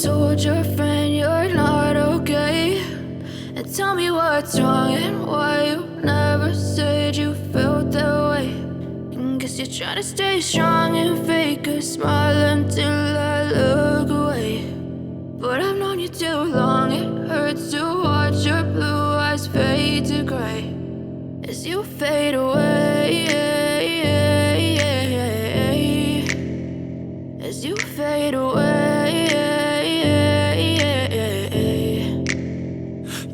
told your friend you're not okay, and tell me what's wrong and why you never said you felt that way. And guess you're trying to stay strong and fake a smile until I look away. But I've known you too long, it hurts to watch your blue eyes fade to gray as you fade away, as you fade away.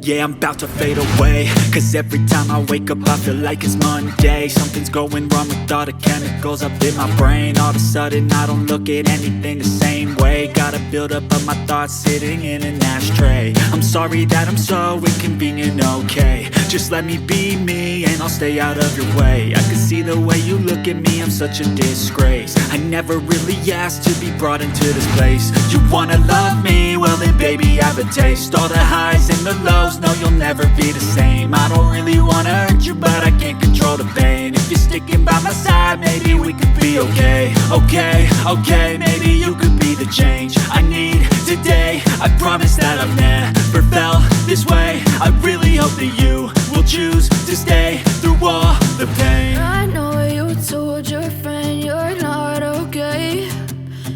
Yeah, I'm about to fade away, cause every time I wake up I feel like it's Monday. Something's going wrong with all the chemicals up in my brain. All of a sudden I don't look at anything the same way. Gotta build up of my thoughts sitting in an ashtray. I'm sorry that I'm so inconvenient, okay. Just let me be me and I'll stay out of your way. I can see the way you look at me, I'm such a disgrace. I never really asked to be brought into this place. You wanna love me? Well then baby I have a taste. All the highs and the lows, no you'll never be the same. I don't really wanna hurt you but I can't control the pain. If you're sticking by my side maybe we could be okay. Okay, maybe you could be the change I need today. I promise that I've never felt this way. I really hope that you will choose to stay through all the pain. I know you told your friend you're not okay,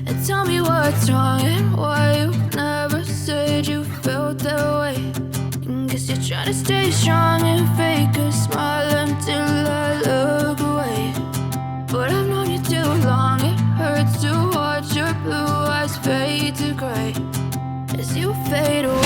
and tell me what's wrong and why you never said you felt that way. And guess you're trying to stay strong and fake a smile until I look away. But I've known you too long, it hurts to watch your blue eyes fade to gray as you fade away.